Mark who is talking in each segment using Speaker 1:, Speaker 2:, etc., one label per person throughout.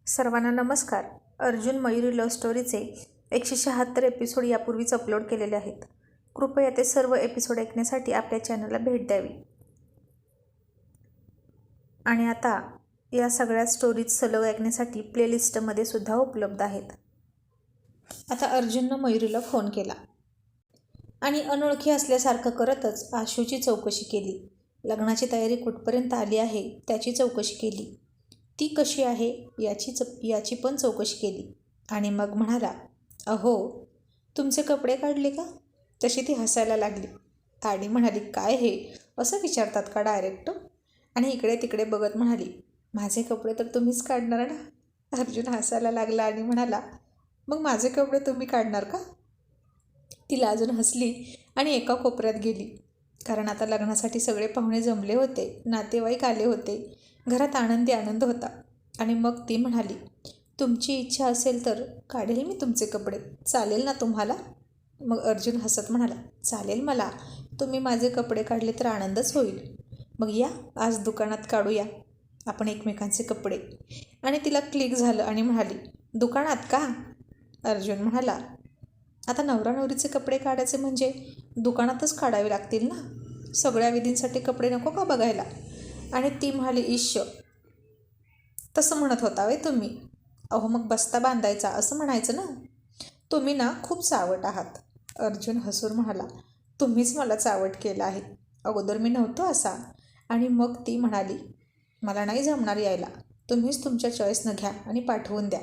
Speaker 1: सर्वांना नमस्कार. Arjun Mayuri love स्टोरीचे 176 episode यापूर्वीच अपलोड केलेले आहेत. कृपया ते सर्व एपिसोड ऐकण्यासाठी आपल्या चॅनलला भेट द्यावी. आणि आता या सगळ्या स्टोरीज सलग ऐकण्यासाठी प्लेलिस्टमध्ये सुद्धा उपलब्ध आहेत. आता अर्जुननं मयुरीला फोन केला आणि अनोळखी असल्यासारखं करतच आशूची चौकशी केली. लग्नाची तयारी कुठपर्यंत आली आहे त्याची चौकशी केली. ती कशी आहे याची पण चौकशी केली. आणि मग म्हणाला, अहो तुमचे कपडे काढले का? तशी ती हसायला लागली आणि म्हणाली, काय हे असं विचारतात का डायरेक्ट? आणि इकडे तिकडे बघत म्हणाली, माझे कपडे तर तुम्हीच काढणार ना? अर्जुन हसायला लागला आणि म्हणाला, मग माझे कपडे तुम्ही काढणार का? ती लाजून हसली आणि एका कोपऱ्यात गेली. कारण आता लग्नासाठी सगळे पाहुणे जमले होते, नातेवाईक आले होते, घरात आनंदी आनंद होता. आणि मग ती म्हणाली, तुमची इच्छा असेल तर काढेल मी तुमचे कपडे, चालेल ना तुम्हाला? मग अर्जुन हसत म्हणाला, चालेल मला, तुम्ही माझे कपडे काढले तर आनंदच होईल. मग या आज दुकानात काढूया आपण एकमेकांचे कपडे. आणि तिला क्लिक झालं आणि म्हणाली, दुकानात का? अर्जुन म्हणाला, आता नवरा नवरीचे कपडे काढायचे म्हणजे दुकानातच काढावे लागतील ना, सगळ्या विधींसाठी कपडे नको का बघायला? आणि ती म्हणाली, ईश्य तसं म्हणत होता वे तुम्ही? अहो मग बस्ता बांधायचा असं म्हणायचं ना. तुम्ही ना खूप चावट आहात. अर्जुन हसून म्हणाला, तुम्हीच मला चावट केलं आहे, अगोदर मी नव्हतो असा. आणि मग ती म्हणाली, मला नाही जमणार यायला, तुम्हीच तुमच्या चॉईसनं घ्या आणि पाठवून द्या,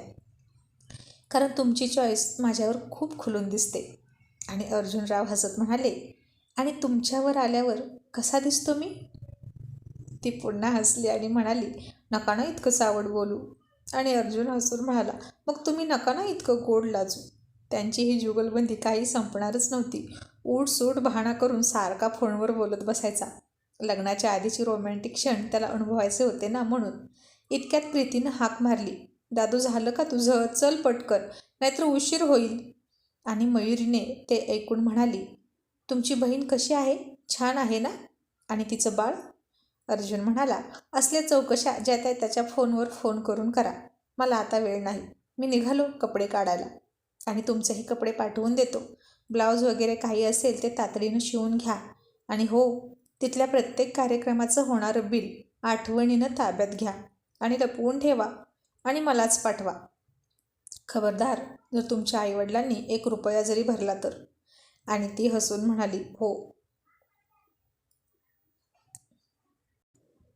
Speaker 1: कारण तुमची चॉईस माझ्यावर खूप खुलून दिसते. आणि अर्जुनराव हसत म्हणाले, आणि तुमच्यावर आल्यावर कसा दिसतो मी? ती पुन्हा हसली आणि म्हणाली, नका ना इतकं चावट बोलू. आणि अर्जुन हसून म्हणाला, मग तुम्ही नका ना इतकं गोड लाजू. त्यांची ही जुगलबंदी काही संपणारच नव्हती. उठसूट बहाणा करून सारखा फोनवर बोलत बसायचा. लग्नाच्या आधीची रोमॅन्टिक क्षण त्याला अनुभवायचे होते ना, म्हणून. इतक्यात प्रीतीनं हाक मारली, दादू झालं का तुझं? चल पटकन, नाहीतर उशीर होईल. आणि मयुरीने ते ऐकून म्हणाली, तुमची बहीण कशी आहे? छान आहे ना? आणि तिचं बाळ? अर्जुन म्हणाला, असल्या चौकशा ज्या त्याच्या फोनवर फोन करून करा, मला आता वेळ नाही. मी निघालो कपडे काढायला आणि तुमचेही कपडे पाठवून देतो. ब्लाऊज वगैरे काही असेल ते तातडीनं शिवून घ्या. आणि हो, तिथल्या प्रत्येक कार्यक्रमाचं होणारं बिल आठवणीनं ताब्यात घ्या आणि लपवून ठेवा आणि मलाच पाठवा. खबरदार जर तुमच्या आईवडिलांनी 1 रुपया जरी भरला तर. आणि ती हसून म्हणाली, हो.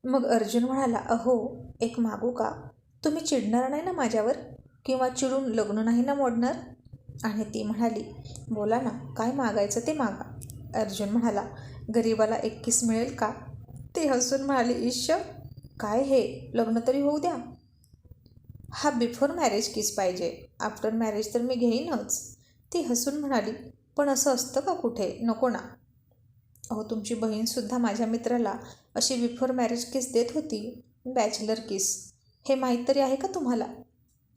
Speaker 1: मग अर्जुन म्हणाला, अहो एक मागू का? तुम्ही चिडणार नाही ना माझ्यावर? किंवा चिडून लग्न नाही ना मोडणार? आणि ती म्हणाली, बोला ना, काय मागायचं ते मागा. अर्जुन म्हणाला, गरीबाला 1 किस मिळेल का? ती हसून म्हणाली, ईश्य काय हे, लग्न तरी होऊ द्या. हा बिफोर मॅरेज किस पाहिजे, आफ्टर मॅरेज तर मी घेईनच. ती हसून म्हणाली, पण असं असतं का कुठे? नको ना. अहो तुमची बहीणसुद्धा माझ्या मित्राला अशी बिफोर मॅरेज किस देत होती, बॅचलर किस. हे माहीत तरी आहे का तुम्हाला?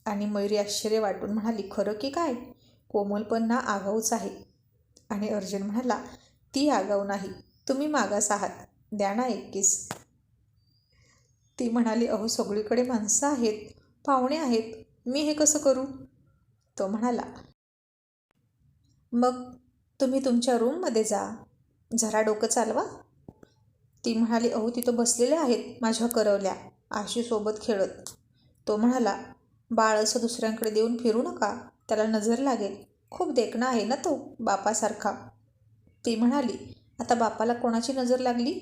Speaker 1: आणि मयुरी आश्चर्य वाटून म्हणाली, खरं की काय? कोमल पण ना आगाऊच आहे. आणि अर्जुन म्हणाला, ती आगाऊ नाही, तुम्ही मागास आहात, द्या ना 1 किस. ती म्हणाली, अहो सगळीकडे माणसं आहेत, पाहुणे आहेत, मी हे कसं करू? तो म्हणाला, मग तुम्ही तुमच्या रूममध्ये जा, जरा डोकं चालवा. ती म्हणाली, अहो तिथं बसलेले आहेत माझ्या करवल्या आशीसोबत खेळत. तो म्हणाला, बाळ असं दुसऱ्यांकडे देऊन फिरू नका, त्याला नजर लागेल, खूप देखणा आहे ना तो बापासारखा. ती म्हणाली, आता बापाला कोणाची नजर लागली?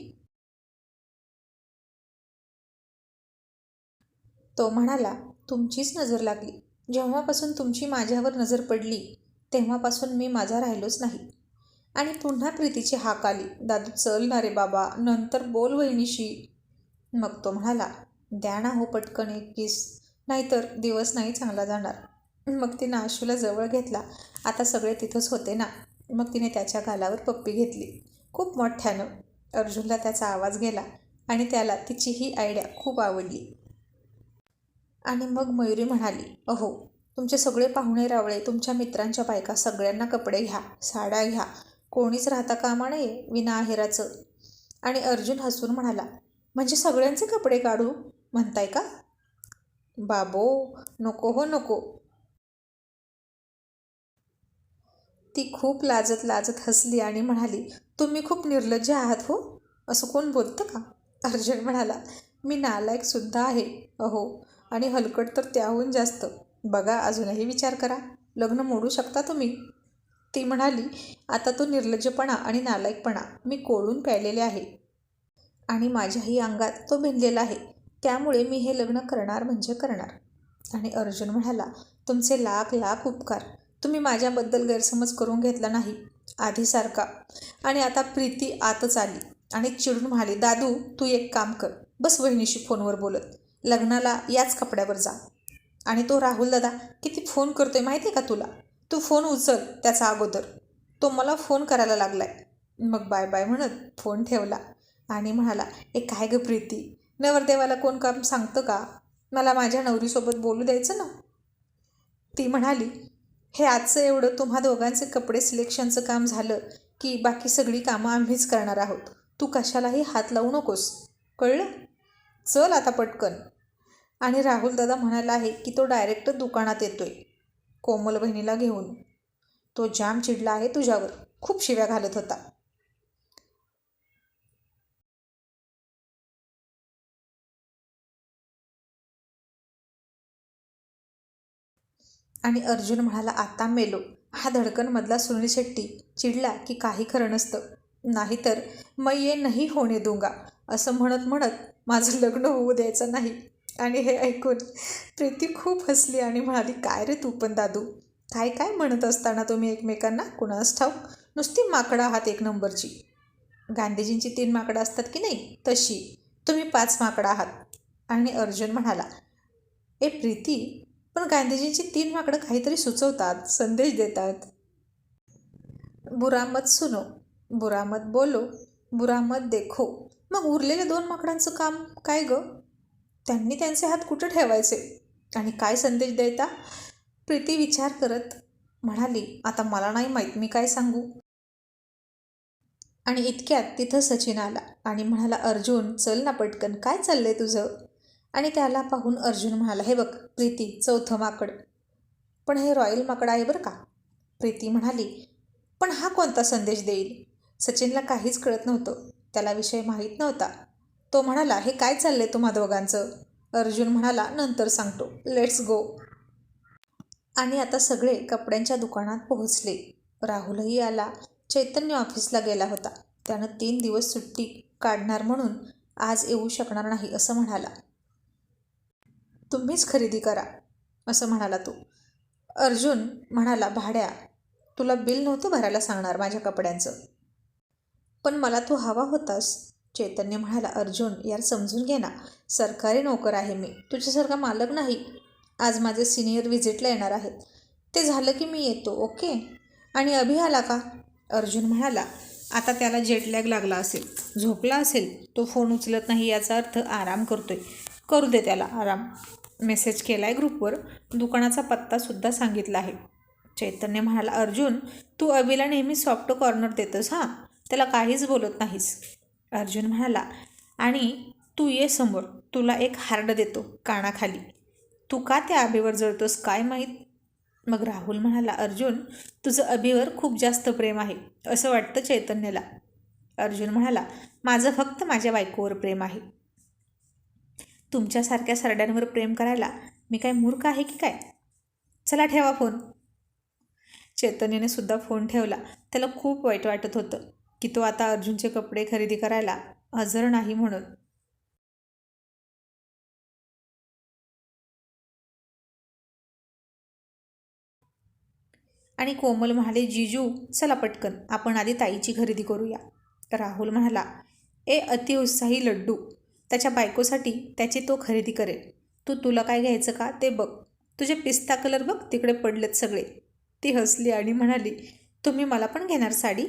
Speaker 1: तो म्हणाला, तुमचीच नजर लागली. जेव्हापासून तुमची माझ्यावर नजर पडली तेव्हापासून मी माझा राहिलोच नाही. आणि पुन्हा प्रीतीची हाक आली, दादू चल ना रे बाबा, नंतर बोल वहिनीशी. मग तो म्हणाला, द्या ना हो पटकन 1 किस, नाहीतर दिवस नाही चांगला जाणार. मग तिनं आशूला जवळ घेतला, आता सगळे तिथंच होते ना. मग तिने त्याच्या गालावर पप्पी घेतली, खूप मोठ्यानं. अर्जुनला त्याचा आवाज गेला आणि त्याला तिची ही आयडिया खूप आवडली. आणि मग मयुरी म्हणाली, अहो तुमचे सगळे पाहुणे रावळे, तुमच्या मित्रांच्या बायका, सगळ्यांना कपडे घ्या, साड्या घ्या, कोणीच राहता कामा नये विना आहेराचं. आणि अर्जुन हसून म्हणाला, म्हणजे सगळ्यांचे कपडे काढू म्हणताय का? बाबो, नको हो नको. ती खूप लाजत लाजत हसली आणि म्हणाली, तुम्ही खूप निर्लज्ज आहात हो. असं कोण बोलतं का? अर्जुन म्हणाला, मी नालायकसुद्धा आहे अहो, आणि हलकट तर त्याहून जास्त. बघा, अजूनही विचार करा, लग्न मोडू शकता तुम्ही. ती म्हणाली, आता तो निर्लज्जपणा आणि नालायकपणा मी कोळून प्यायलेले आहे आणि माझ्याही अंगात तो भिनलेला आहे. त्यामुळे मी हे लग्न करणार म्हणजे करणार. आणि अर्जुन म्हणाला, तुमचे लाख लाख उपकार. तुम्ही माझ्याबद्दल गैरसमज करून घेतला नाही आधीसारखा. आणि आता प्रीती आतच आली आणि चिडून म्हणाली, दादू, तू एक काम कर, बस वहिनीशी फोनवर बोलत. लग्नाला याच कपड्यावर जा. आणि तो राहुल दादा किती फोन करतोय माहिती आहे का तुला? तू फोन उचल त्याचा अगोदर. तो मला फोन करायला लागलाय. मग बाय बाय म्हणत फोन ठेवला आणि म्हणाला, ए काय ग प्रीती, नवरदेवाला कोण काम सांगतं का? मला माझ्या नवरीसोबत बोलू द्यायचं ना. ती म्हणाली, हे आजचं एवढं तुम्हा दोघांचे कपडे सिलेक्शनचं काम झालं की बाकी सगळी कामं आम्हीच करणार आहोत. तू कशालाही हात लावू नकोस, कळलं? चल आता पटकन. आणि राहुल दादा म्हणाला आहे की तो डायरेक्ट दुकानात येतोय कोमल बहिणीला घेऊन. तो जाम चिडला आहे तुझ्यावर, खूप शिव्या घालत होता. आणि अर्जुन म्हणाला, आता मेलो. हा धडकनमधला सुनील शेट्टी चिडला की काही खरं नसतं. नाहीतर मैं ये नहीं होणे दूंगा असं म्हणत म्हणत माझं लग्न होऊ द्यायचं नाही. आणि हे ऐकून प्रीती खूप हसली आणि म्हणाली, काय रे तू पण दादू, काय काय म्हणत असताना तुम्ही एकमेकांना कुणास ठाऊक. नुसती माकडं आहात एक नंबरची. गांधीजींची 3 माकडं असतात की नाही, तशी तुम्ही 5 माकडं आहात. आणि अर्जुन म्हणाला, ए प्रीती, पण गांधीजींची 3 माकडं काहीतरी सुचवतात, संदेश देतात. बुरा मत सुनो, बुरा मत बोलो, बुरा मत देखो. मग उरलेल्या 2 माकडांचं काम काय ग? त्यांनी त्यांचे हात कुठं ठेवायचे आणि काय संदेश द्यायचा? प्रीती विचार करत म्हणाली, आता मला नाही माहीत, मी काय सांगू. आणि इतक्यात तिथं सचिन आला आणि म्हणाला, अर्जुन चल ना पटकन, काय चाललंय तुझं? आणि त्याला पाहून अर्जुन म्हणाला, हे बघ प्रीती, 4थं माकड. पण हे रॉयल माकड आहे बरं का. प्रीती म्हणाली, पण हा कोणता संदेश देईल? सचिनला काहीच कळत नव्हतं, त्याला विषय माहीत नव्हता. तो म्हणाला, हे काय चाललंय तुम्हा दोघांचं? अर्जुन म्हणाला, नंतर सांगतो, लेट्स गो. आणि आता सगळे कपड्यांच्या दुकानात पोहोचले. राहुलही आला. चैतन्य ऑफिसला गेला होता. त्यानं 3 दिवस सुट्टी काढणार म्हणून आज येऊ शकणार नाही असं म्हणाला. तुम्हीच खरेदी करा असं म्हणाला तो. अर्जुन म्हणाला, भाड्या, तुला बिल नव्हतं भरायला सांगणार माझ्या कपड्यांचं, पण मला तू हवा होतास. चैतन्य म्हणाला, अर्जुन यार समजून घे ना, सरकारी नोकर आहे मी, तुझ्यासारखा मालक नाही. आज माझे सिनियर व्हिजिटला येणार आहेत, ते झालं की मी येतो, ओके. आणि अभि आला का? अर्जुन म्हणाला, आता त्याला जेटलॅग लागला असेल, झोपला असेल. तो फोन उचलत नाही याचा अर्थ आराम करतोय. करू दे त्याला आराम. मेसेज केला आहे ग्रुपवर, दुकानाचा पत्तासुद्धा सांगितला आहे. चैतन्य म्हणाला, अर्जुन तू अभिला नेहमी सॉफ्ट कॉर्नर देतोस हां, त्याला काहीच बोलत नाहीस. अर्जुन म्हणाला, आणि तू ये समोर, तुला एक हार्ड देतो कानाखाली. तू का त्या अभिवर जळतोस काय माहीत. मग राहुल म्हणाला, अर्जुन तुझं अभिवर खूप जास्त प्रेम आहे असं वाटतं चैतन्यला. अर्जुन म्हणाला, माझं फक्त माझ्या बायकोवर प्रेम आहे. तुमच्यासारख्या सरड्यांवर प्रेम करायला मी काय मूर्ख आहे की काय? चला ठेवा फोन. चैतन्यने सुद्धा फोन ठेवला. त्याला खूप वाईट वाटत होतं की तो आता अर्जुनचे कपडे खरेदी करायला हजर नाही म्हणून. आणि कोमल म्हणाले, जीजू चला पटकन, आपण आधी ताईची खरेदी करूया. राहुल म्हणाला, ए अतिउत्साही लड्डू, त्याच्या बायकोसाठी त्याची तो खरेदी करेल. तुला काय घ्यायचं का ते बघ. तुझे पिस्ता कलर बघ तिकडे पडलेत सगळे. ती हसली आणि म्हणाली, तुम्ही मला पण घेणार साडी?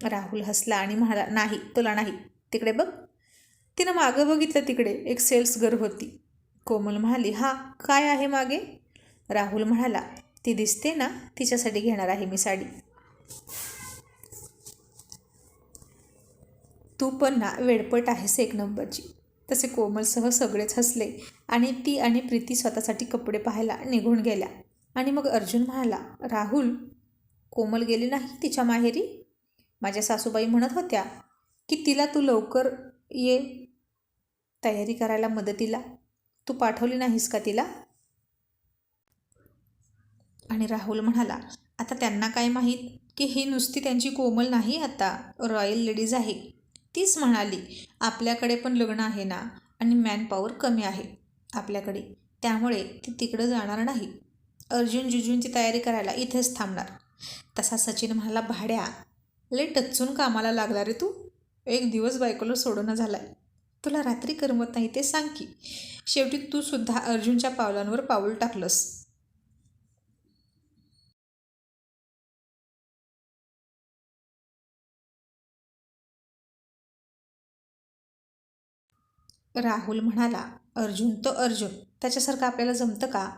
Speaker 1: राहुल हसला आणि म्हणाला, नाही तुला नाही, तिकडे बघ. तिनं मागं बघितलं, तिकडे एक सेल्स गर्ल होती. कोमल म्हणाली, हां काय आहे मागे? राहुल म्हणाला, ती दिसते ना, तिच्यासाठी घेणार आहे मी साडी. तू पण ना वेडपट आहेस एक नंबरची. तसे कोमलसह सगळेच हसले आणि ती आणि प्रीती स्वतःसाठी कपडे पाहायला निघून गेल्या. आणि मग अर्जुन म्हणाला, राहुल, कोमल गेली नाही तिच्या माहेरी? माझ्या सासूबाई म्हणत होत्या की तिला तू लवकर ये तयारी करायला मदतीला. तू पाठवली नाहीस का तिला? आणि राहुल म्हणाला, आता त्यांना काय माहीत की ही नुसती त्यांची कोमल नाही, आता रॉयल लेडीज आहे. तीच म्हणाली, आपल्याकडे पण लग्न आहे ना आणि मॅनपॉवर कमी आहे आपल्याकडे, त्यामुळे ती तिकडं जाणार नाही. अर्जुन जुजूंची तयारी करायला इथेच थांबणार. तसा सचिन म्हणाला, भाड्या, लय टच्चून कामाला लागला रे तू. एक दिवस बायकोला सोडणं झालाय. तुला रात्री करमत नाही ते सांग की. शेवटी तू सुद्धा अर्जुनच्या पावलांवर पाऊल टाकलंस. राहुल म्हणाला, अर्जुन तो अर्जुन, त्याच्यासारखं आपल्याला जमतं का?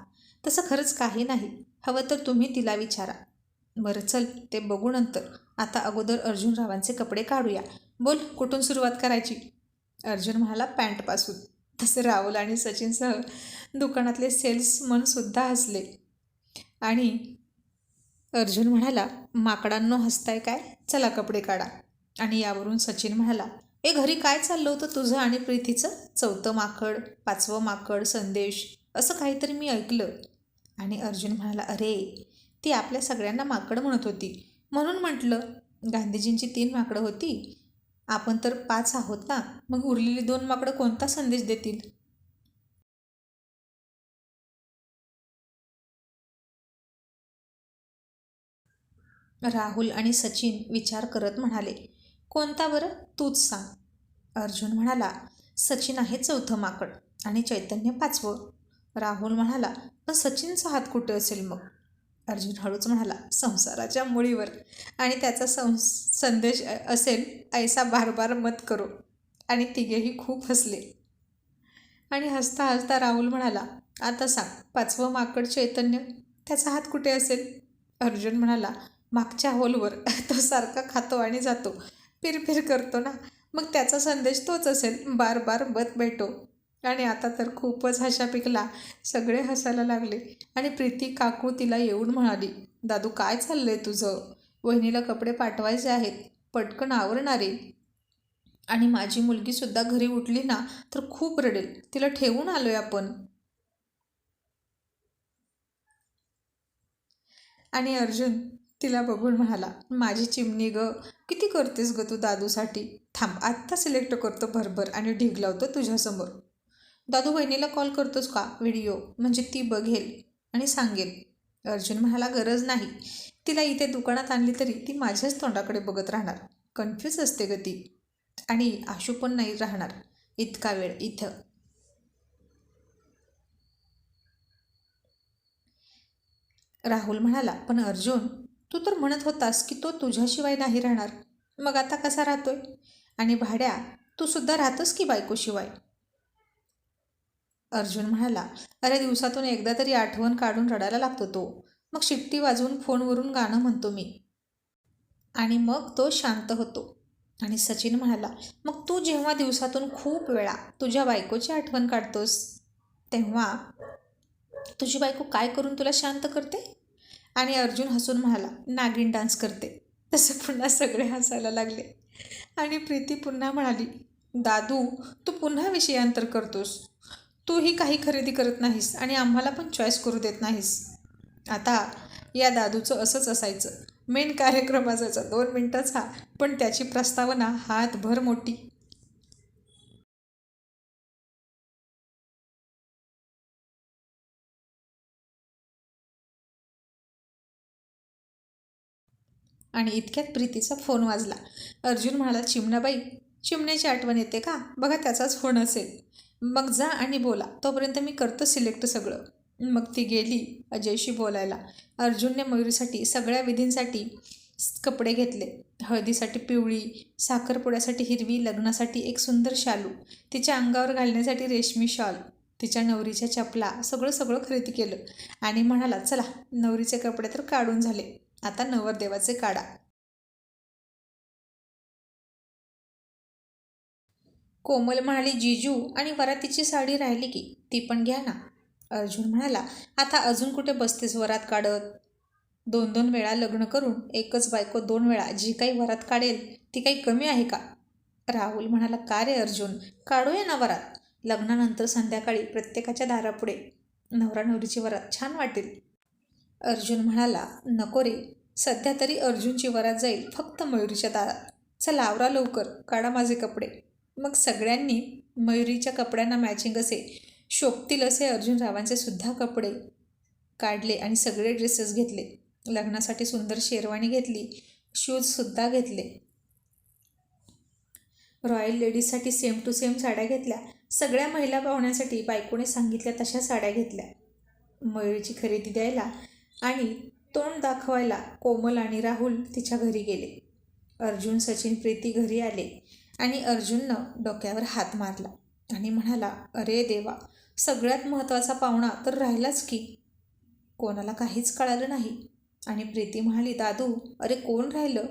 Speaker 1: तसं खरंच काही नाही. हवं तर तुम्ही तिला विचारा. बरं चल, ते बघू नंतर. आता अगोदर अर्जुनरावांचे कपडे काढूया. बोल, कुठून सुरुवात करायची? अर्जुन म्हणाला, पॅन्टपासून. तसे राहुल आणि सचिनसह दुकानातले सेल्समनसुद्धा हसले. आणि अर्जुन म्हणाला, माकडांनो हसताय काय? चला कपडे काढा. आणि यावरून सचिन म्हणाला, घरी काय चाललं होतं तुझं आणि प्रीतीचं? 4थं माकड, 5वं माकड, संदेश, असं काहीतरी मी ऐकलं. आणि अर्जुन म्हणाला, अरे ती आपल्या सगळ्यांना माकड म्हणत होती म्हणून म्हटलं. गांधीजींची 3 माकडं होती, आपण तर 5 आहोत ना, मग उरलेली 2 माकडं कोणता संदेश देतील? राहुल आणि सचिन विचार करत म्हणाले, कोणता बरं, तूच सांग. अर्जुन म्हणाला, सचिन आहे 4थं माकड आणि चैतन्य 5वं. राहुल म्हणाला, पण सचिनचा हात कुठे असेल मग? अर्जुन हळूच म्हणाला, संसाराच्या मुळीवर. आणि त्याचा संदेश असेल, ऐसा बार बार मत करो. आणि तिघेही खूप हसले. आणि हसता हसता राहुल म्हणाला, आता सांग, 5वं माकड चैतन्य, त्याचा हात कुठे असेल? अर्जुन म्हणाला, मागच्या होलवर. तो सारखा खातो आणि जातो, फिरफिर करतो ना, मग त्याचा संदेश तोच असेल, बार बार मत बैठो. आणि आता तर खूपच हशा पिकला. सगळे हसायला लागले. आणि प्रीती काकू तिला येऊन म्हणाली, दादू काय चाललंय तुझं? वहिनीला कपडे पाठवायचे आहेत, पटकन आवरणारे. आणि माझी मुलगीसुद्धा घरी उठली ना तर खूप रडेल, तिला ठेवून आलोय आपण. आणि अर्जुन तिला बघून म्हणाला, माझी चिमणी ग, किती करतेस ग तू दादूसाठी. थांब, आत्ता सिलेक्ट करतो भरभर आणि ढीग लावतो तुझ्यासमोर. दादू बहिणीला कॉल करतोस का व्हिडिओ, म्हणजे ती बघेल आणि सांगेल. अर्जुन म्हणाला, गरज नाही. तिला इथे दुकानात आणली तरी ती माझ्याच तोंडाकडे बघत राहणार. कन्फ्यूज असते ग ती. आणि आशू पण नाही राहणार इतका वेळ इथं. राहुल म्हणाला, पण अर्जुन, तू तर म्हणत होतास की तो तुझ्याशिवाय नाही राहणार, मग आता कसा राहतोय? आणि भाड्या, तू सुद्धा राहतोस की बायकोशिवाय? अर्जुन म्हणाला, अरे दिवसातून एकदा तरी आठवण काढून रडायला लागतो तो. मग शिट्टी वाजवून फोनवरून गाणं म्हणतो मी. आणि मग तो शांत होतो. आणि सचिन म्हणाला, मग तू जेव्हा दिवसातून खूप वेळा तुझ्या बायकोची आठवण काढतोस, तेव्हा तुझी बायको काय करून तुला शांत करते? आणि अर्जुन हसून म्हणाला, नागिन डान्स करते. तसे पुन्हा सगळे हसायला लागले. आणि प्रीती पुन्हा म्हणाली, दादू, तू पुन्हा विषयांतर करतोस. तूही काही खरेदी करत नाहीस आणि आम्हाला पण चॉईस करू देत नाहीस. आता या दादूचं असंच असायचं. मेन कार्यक्रम असायचा 2 मिनिटाचा, पण त्याची प्रस्तावना हातभर मोठी. आणि इतक्यात प्रीतीचा फोन वाजला. अर्जुन म्हणाला, चिमणाबाई, चिमण्याची आठवण येते का? बघा त्याचाच फोन असेल. मग जा आणि बोला, तोपर्यंत मी करतो सिलेक्ट सगळं. मग ती गेली अजयशी बोलायला. अर्जुनने मयुरीसाठी सगळ्या विधींसाठी कपडे घेतले. हळदीसाठी पिवळी, साखरपुड्यासाठी हिरवी, लग्नासाठी एक सुंदर शालू, तिच्या अंगावर घालण्यासाठी रेशमी शॉल, तिच्या नवरीच्या चपला, सगळं सगळं खरेदी केलं. आणि म्हणाला, चला, नवरीचे कपडे तर काढून झाले, आता नवरदेवाचे काढा. कोमल म्हणाली, जीजू आणि वरातीची साडी राहिली की ती पण घ्या ना. अर्जुन म्हणाला, आता अजून कुठे बसतेस वरात काढत? 2-2 वेळा लग्न करून एकच बायको 2 वेळा जी काही वरात काढेल ती काही कमी आहे का? राहुल म्हणाला, का रे अर्जुन, काढूया ना वरात. लग्नानंतर संध्याकाळी प्रत्येकाच्या दारापुढे नवरा नवरीची वरात छान वाटेल. अर्जुन म्हणाला, नको रे, सध्या तरी अर्जुनची वरात जाईल फक्त मयुरीच्या दारात. चला आवरा लवकर, काढा माझे कपडे. मग सगळ्यांनी मयुरीच्या कपड्यांना मॅचिंग असे शोभतील असे अर्जुनरावांचे सुद्धा कपडे काढले आणि सगळे ड्रेसेस घेतले. लग्नासाठी सुंदर शेरवाणी घेतली, शूजसुद्धा घेतले. रॉयल लेडीजसाठी सेम टू सेम साड्या घेतल्या. सगळ्या महिला पाहुण्यांसाठी बायकोने सांगितल्या तशा साड्या घेतल्या. मयुरीची खरेदी द्यायला आणि तोंड दाखवायला कोमल आणि राहुल तिच्या घरी गेले. अर्जुन, सचिन, प्रीती घरी आले आणि अर्जुननं डोक्यावर हात मारला आणि म्हणाला, अरे देवा, सगळ्यात महत्त्वाचा पाहुणा तर राहिलाच की. कोणाला काहीच कळालं नाही आणि प्रीती म्हणाली, दादू, अरे कोण राहिलं?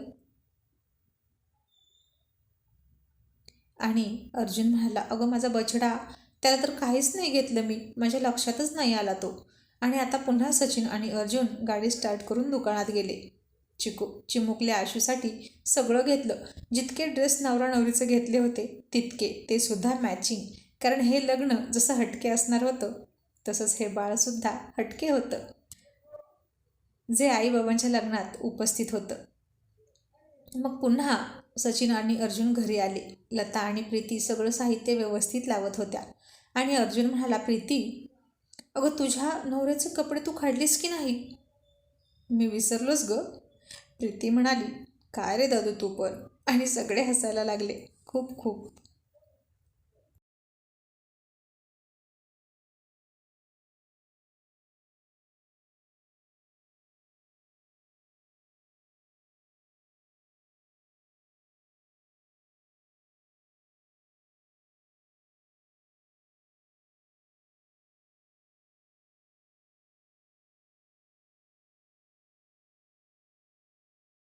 Speaker 1: आणि अर्जुन म्हणाला, अगं माझा बछडा, त्याला तर काहीच नाही घेतलं मी, माझ्या लक्षातच नाही आला तो. आणि आता पुन्हा सचिन आणि अर्जुन गाडी स्टार्ट करून दुकानात गेले. चिमुकल्या आशूसाठी सगळं घेतलं. जितके ड्रेस नवरा नवरीचे घेतले होते तितके, ते सुद्धा मॅचिंग. कारण हे लग्न जसं हटके असणार होतं तसंच हे बाळसुद्धा हटके होतं, जे आईबाबांच्या लग्नात उपस्थित होतं. मग पुन्हा सचिन आणि अर्जुन घरी आले. लता आणि प्रीती सगळं साहित्य व्यवस्थित लावत होत्या आणि अर्जुन म्हणाला, प्रीती, अगं तुझ्या नवऱ्याचे कपडे तू काढलीस की नाही? मी विसरलोच ग. प्रीती म्हणाली, काय रे दादू तू पण. आणि सगळे हसायला लागले खूप खूप.